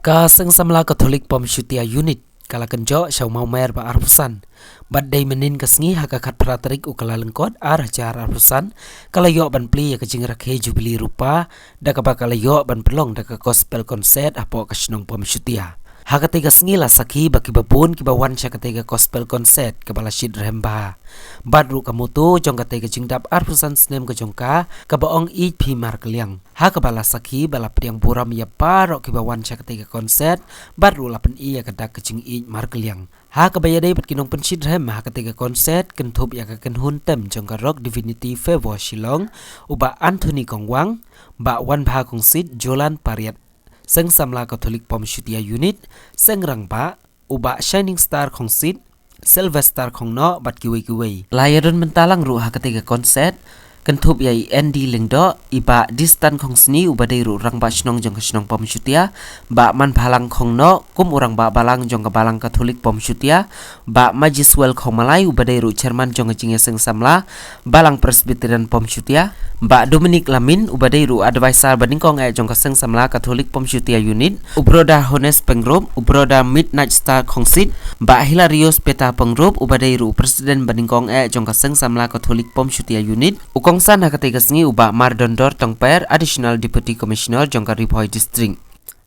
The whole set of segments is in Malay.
Ka samla Katolik pom syutia unit kala kenjo syau mau mer ba arpusan bad day menin kasngi hakakat praterik ukala lengkot jar arpusan kala yo ban pli ya kajing rakhe jubili rupa da ka kala yo ban pelong da ka gospel concert apo kasnong pom syutia hakate kasngi la saki baki babun ki bawan sya kate gospel concert ka bala syid remba badru kamutu jong kate kajing dap arpusan snem ka jongka ka baong i pi mar kaliang ha ka bala saki bala priang buram ya parok ki bawan sya kate concert badru lapen i ya kadak kajing i mar kaliang ha ka bayadai bat kinong pensyid rem ha kate concert kentup ya ka kenhun tem jong ka rock divinity favor shillong uba Anthony Kongwang ba wan bha kong sid Jolan Pariat Seng samla Katolik pom syutia unit seng rangpa uba Shining Star kong sid Sylvester kong no bat kiwei layaran mentalang ru ha ketiga konset kentup yai Andy Lingdo iba distan kong seni uba deiru rang ba snong jong snong pom syutia ba man balang kong no kum urang ba balang jong balang Katolik pom syutia ba Majiswel kong malai uba deiru chairman jong jinge seng samla balang Presbyterian pom syutia ba Dominic Lamin uba deiru advisor banding kong jong seng samla Katolik pom syutia unit ubroda Hones Pengrup ubroda Midnight Star kong sid ba Hilarious Peta Pengrup uba deiru presiden banding kong jong seng samla Katolik pom syutia unit Kong sana ketiga sengi ubah Mardondor Tongper Additional Deputy Commissioner Jongkar Ripoy District.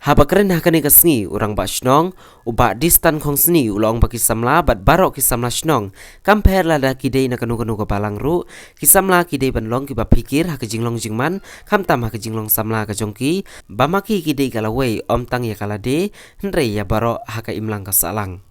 Haba keren hakane kasngi urang ba snong ubah distan kong seni ulong baki samla bat barok ki samla snong kamper lada kidei na kanu ka balang ru ki samla kidei banlong ki ba pikir ha jinglong jingman kam tam ha jinglong samla ka jongki bamaki kidei kalawei om tang ya kalade hendrei ya barok ha ka imlang ka salang.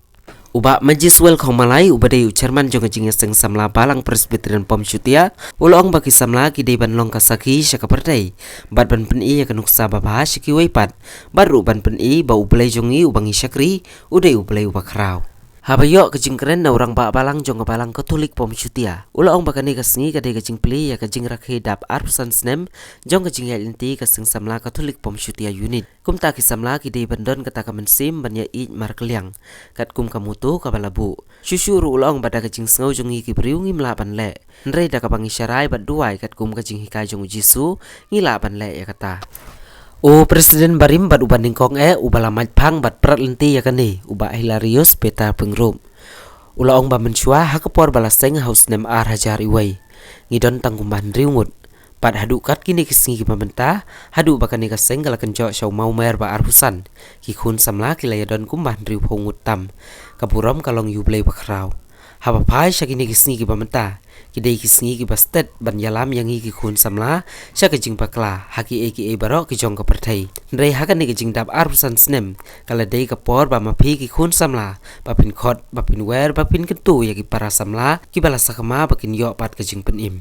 Uba Majiswel kong malai uba dei chairman jong jing seng samla balang Presbyterian pom syutia ulong baki samla ki dei ban long kasaki syaka perdai bad ban pen i ya kanuksa babah syaki weipat baru ban pen i ba ublai jongi ubangi syakri udai ublai ubakrau habayo kajing keren na urang ba balang jong balang Katolik pom syutia ulong bakani kasngi kadai kajing pli ya kajing rakhe dap arpusan snem jong kajing ya inti kaseng samla Katolik pom syutia unit kum ta ki samla ki dei bandon kata kamensim banya i mar keliang kat kum kamutu kabalabu syusyuru ulong bada kajing sngau jongi ki briungi mlaban le ndrei da kabangi syarai bat duai kat kum kajing hikai jong jisu ngila ban le ya kata O Presiden Barim bat ubanding kong ubala majpang bat prat lenti ya kani uba Hilarious Peta Pengrup ulaong ba mensua hakapor balaseng haus nem ar hajar iwai ngidon tangkumban riungut pat hadu kat kini kisngi ki pamenta hadu bakani kaseng kala kenjo syau mau mer ba arpusan ki khun samla ki layadon kumban riu phongut tam kapurom kalong yublei bakrau haba pai syakini kisngi ki pamenta kidei kisngi ki bastet ban yalam yang ki khun samla syaka jing pakla haki eki barok ki jong ka perthai ndrei hakan ni ki jing dap arpusan snem kala dei ka por ba mapi ki khun samla bapin khot bapin wer bapin kentu ya ki para samla ki bala sakama bakin yo pat ka jing penim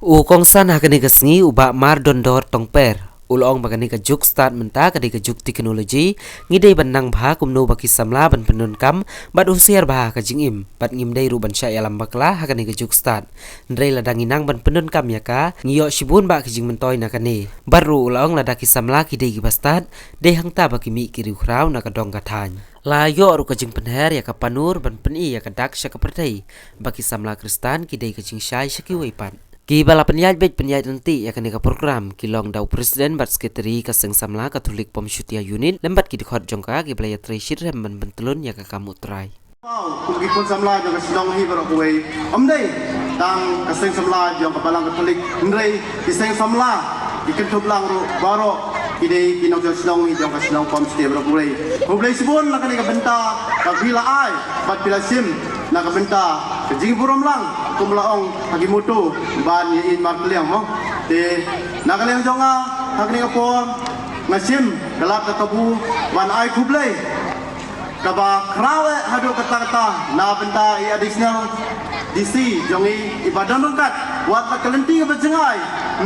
u kongsan hakan ni kisngi uba Mardondor Tongper ulong bagani ka juk start menta ka ka juk teknologi ngidei banang bha kumno baki samla ban penun kam bad usiar bha ka jingim bat ngimdei ru ban sya yalam bakla ha ka juk start ndrei ladang inang ban penun kam ya ka ngiyo sibun ba ka jing mentoy na kane baru ulong lada ki samla ki dei ki bastat dei hangta baki mi ki riu krau na ka dong ka thany la yo ru ka jing penher ya ka panur ban peni ya ka dak sya ka pertai baki samla Kristan ki dei ka jing syai syaki weipan Ki bala penyaj nanti ya ka program kilong dau presiden bat sekretari ka seng samla Katolik pom syutia unit lembat ki dikhot jongka ki blaya treshir rem ban bentelun ya ka kamu trai kum ki pun samla jong ka sidong hi barok kuai omdei tang ka seng samla jong ka balang Katolik ndrei ki seng samla ki kentup lang ro barok ki dei ki nong jong sidong hi jong ka sidong pom syutia barok kuai sibun la ka benta ka bila ai bat bila sim na ka benta jing burom lang kumlaong hagi mutu ban ye in mar kliang mo te na kliang jonga hagni kapor ngasim galak ka tabu ban ai kublai kaba krawe hadu kata na benta i additional DC jongi ibadan lengkat wat la kalenti ka bajengai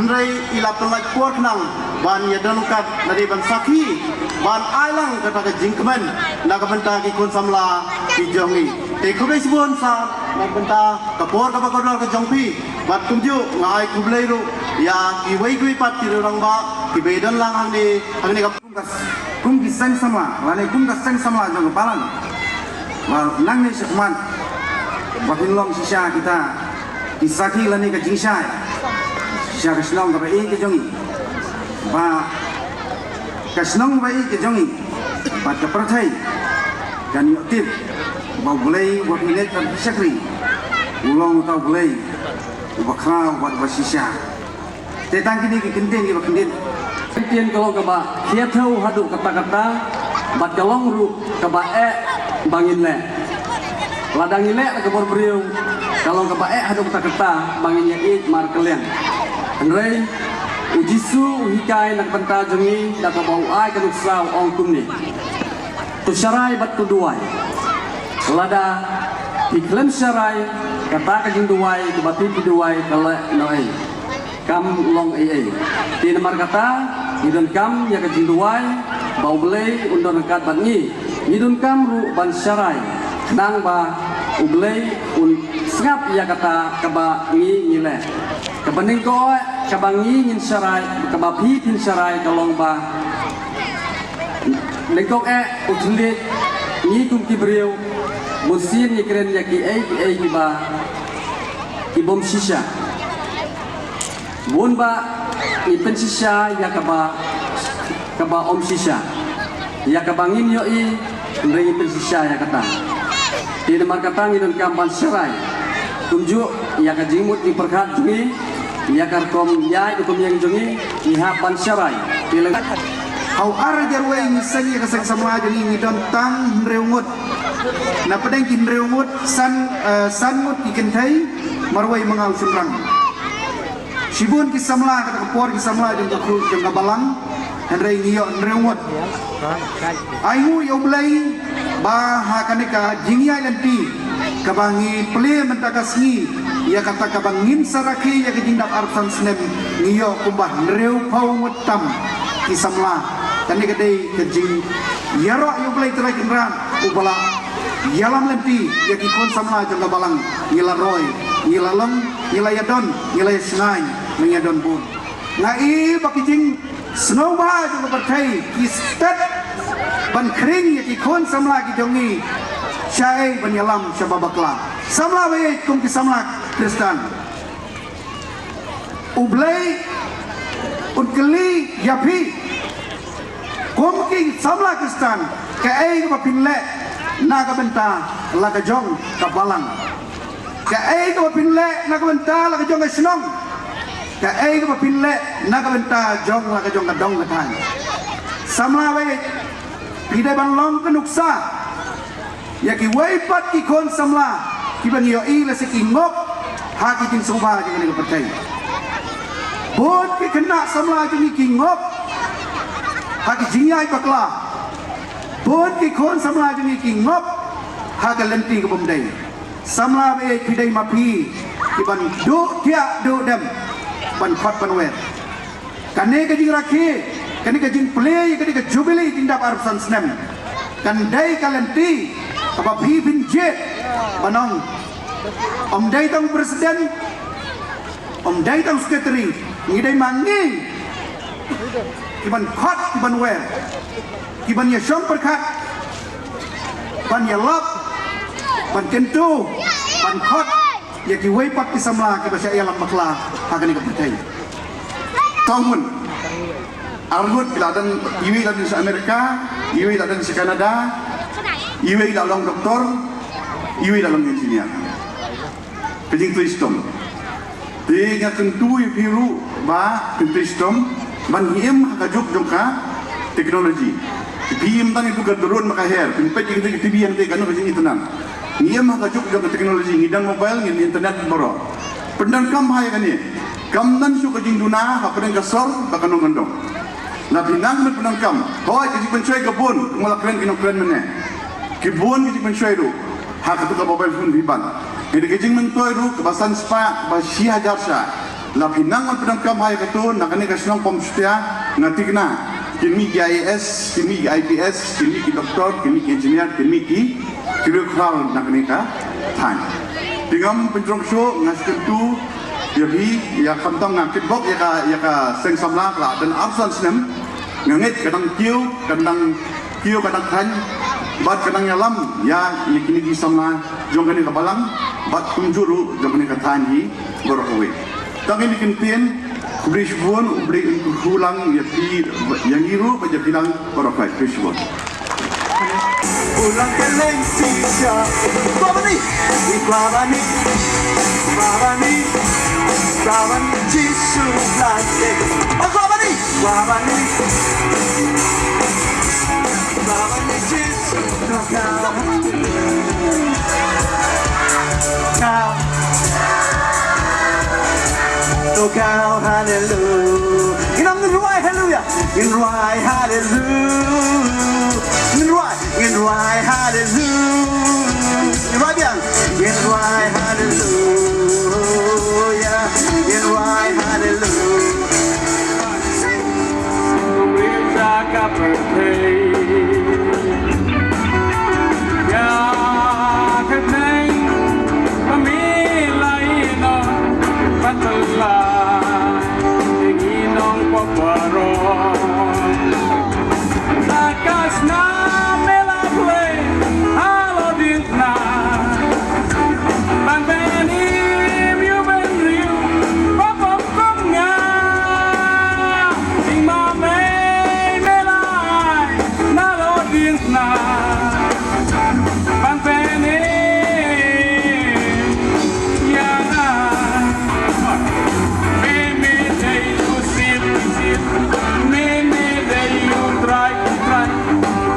ndrei ilap lak kuat nang ban ye danungkat nari ban saki ban ai lang kata ka jingkemen na ka benta ki kun samla ki jongi te kublai sibun sa na benta kapor ka bakodor ka jongpi bat kumju ngai kublai ru ya ki wei pat ki rang ba ki bedan lang hangni ka kum ki sang sama lane kum ka sang sama jong balang mal nang ni sekman bakin long sisa kita kisaki lane ka jingsai sisa ka slong ka bai ke jongi ba ka snong bai ke jongi pada percaya dan aktif mau boleh buat milik dan syakri ulang atau boleh bakal buat basisya tentang kini kentin kita kentin kentin kalau keba kia tahu hadu kata-kata bat kalong ru keba bangin le ladang ile kebor beriu kalau keba hadu kata-kata banginnya mar kalian Andrei ujisu hikai nak benta jengi dak bau ai kaduk sau ong kumni tu syarai bat tu duai lada iklan syarai kata kajing duai tu batu tu duai kala noai kam long ti nomor kata idun kam ya kajing duai bau belai undon kat bat ni idun kam ru ban syarai nang ba ublei un sngap ya kata kaba ngi ngile kebening ko kabangi ngin syarai kabapi pin syarai kalong ba lengkok utulit ni kum kibriu musin ni keren ya ki ki ba ki bom shisha bun ba ni pen shisha ya kaba om shisha ya kabangin yo ndai pen shisha ya kata di nomor kata ngidon kampan syarai tunjuk ya kajimut di perkat jungi ya karkom ya hukum yang jungi nihapan syarai bilang Hau ara jarwe misalnya kasang sama aja ni don tang reungut. Na pedang kin reungut sanmut ikentai marwai mengal sunrang. Shibun kisamla kata kepor kisamla jeng kakru jeng kabalang henrei ngiyo reungut. Ayu yo belai bah kaneka jingya nanti kabangi ple mentakasngi ya kata kabangin saraki ya kejindap arsan senem ngiyo kumbah reu pau mutam kisamla tani kadai kejing yaro yu belai terai kinran ubala yalam lenti ya kikon samla jangka balang ngila roy ngila lem ngila yadon ngila yasnai mengyadon pun ngai bakijing snowba jangka pertai kistet ban kering ya kikon samla kijongi syai ban yalam syababakla samla bae kum kisamla Kristan ublai utkeli yapi Komking samla Kristan ke ai ka pinle na ka benta la ka jong ka balang ke ai ka pinle na ka benta la ka jong ka sinong ke ai ka pinle na ka benta jong la ka jong ka dong ka tan samla we pidai ban long ka nuksa ya ki wai pat ki kon samla ki ban yo i la se ki ngop ha ki tin soba ki ni ka percay bot ki kena samla ki ngop haki jingyai bakla bon ki khon samla jini ki ngop haka lenti ke bomdai samla be pidai mapi ki ban du tia du dem ban khot ban wer kane ka jing rakhi kane ka jing play kane ka jubilee tindap arsan snem kan dai ka lenti apa pi bin jet banong om dai tong presiden om dai tong secretary ngidai mangi kiban khot kiban wer kiban ya syom perkat ban ya lap ban kentu ban khot ya ki wei pak kisamla ki basya alam makla akan ni percaya tahun argut ladan iwi ladan di Amerika iwi ladan di Kanada iwi ladan doktor iwi ladan engineer kejing tuistom dengan kentu biru ba tuistom ban hiem kajuk jongka teknologi hiem tan itu gadurun maka her pinpet yang itu tibi yang tekan kejing itu nan hiem kajuk jongka teknologi ngidang mobile ngin internet boro pendan kam hai kan ni kam nan su kejing duna ha pendan kasor bakan ngondong na binang men pendan kam hoi kejing pencuai kebun mulak keren keren mene kebun kejing pencuai ru ha katu mobile phone riban jadi kejing mentoi ru kebasan spa ba sia jarsa la pinang man pedang kam hai katu nakani kasnong pom setia ngatikna kimi IAS kimi IPS kimi ki doktor kimi ki engineer kimi ki kirukral nakani ka than tingam penjong show ngaskentu yabi ya kantong ngakit bok ya ka seng samla la dan absan snem ngangit kadang kiu kadang than bat kadang yalam ya kini di samla jongkani ka balang bat kunjuru jongkani ka than hi borokowe Tangan dikentin, kubri shibun, ubri untuk hulang, ya pi, yang iru, baca bilang, barakai, kubri shibun. Ulang keleng sisa Guabani Guabani Guabani Guabani Jesus latte Oh Guabani Guabani Guabani Jesus Kau hallelujah Inam ngeruai hallelujah Ngeruai hallelujah Ngeruai hallelujah Ngeruai biang Ngeruai hallelujah Ngeruai hallelujah Bisa kapertei Ya keteng pamilai no patulah inginong paparon Akas na melaplay halo dintna Pantenim yuben riu papapkom nga Sing mamay melay nalo dintna Pantenim yan Mimi day you sit Mimi day you try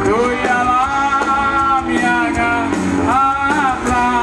Kuya lam yaga apply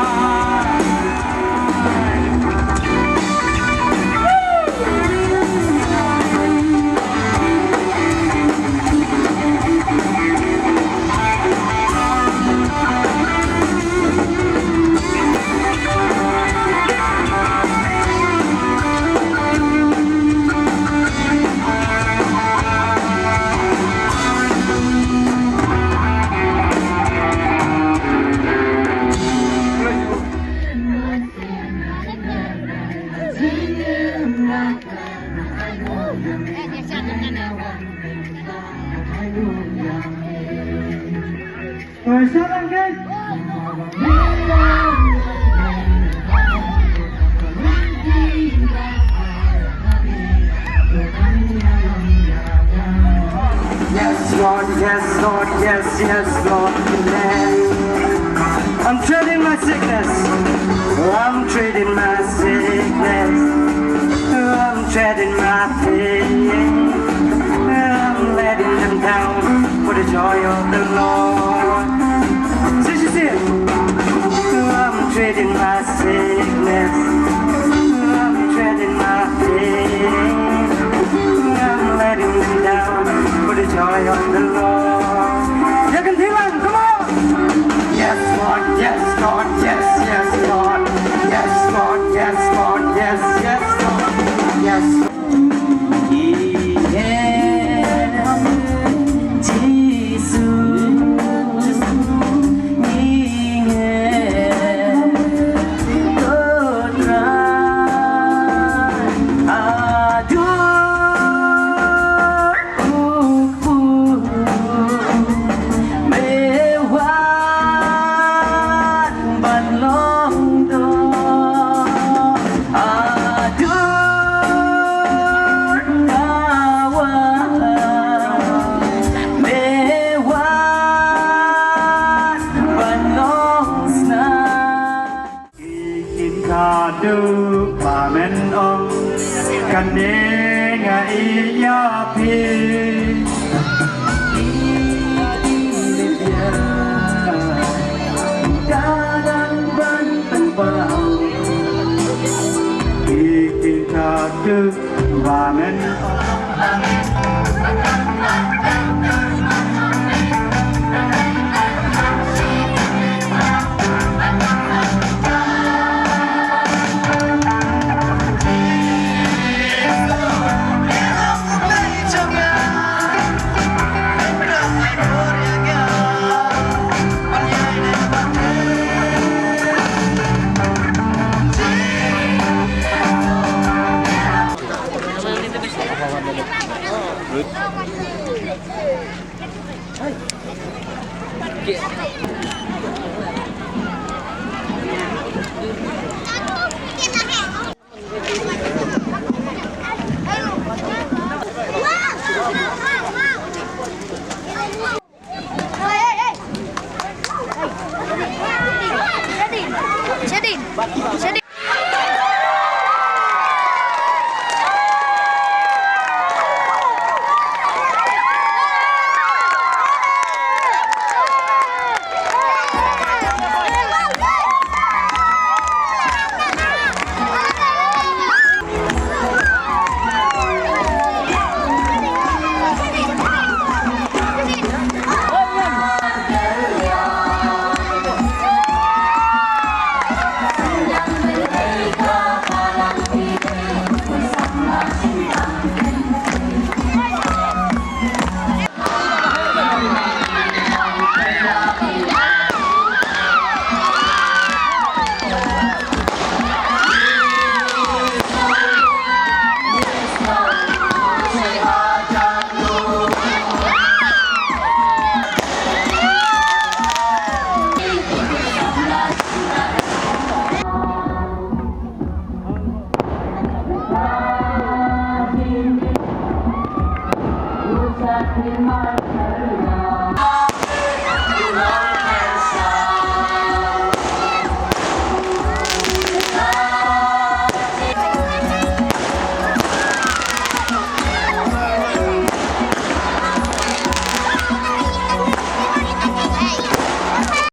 Yes, Lord, yes, Lord, yes, yes, Lord, amen. I'm trading my sickness. I'm trading my sickness. I'm trading my pain. I'm letting them down for the joy of the Lord. See, I'm trading my sickness. I'm trading my pain. I'm letting them down for the joy of the Lord. You can feel it, come on! Yes, Lord, yes, Lord, yes, yes, Lord. Yes, Lord, yes, Lord, yes, yes, Lord. Yes, Lord. Kadu pamen ong kanenga iya pi Kadang banteng bau ikin kadu pamen with my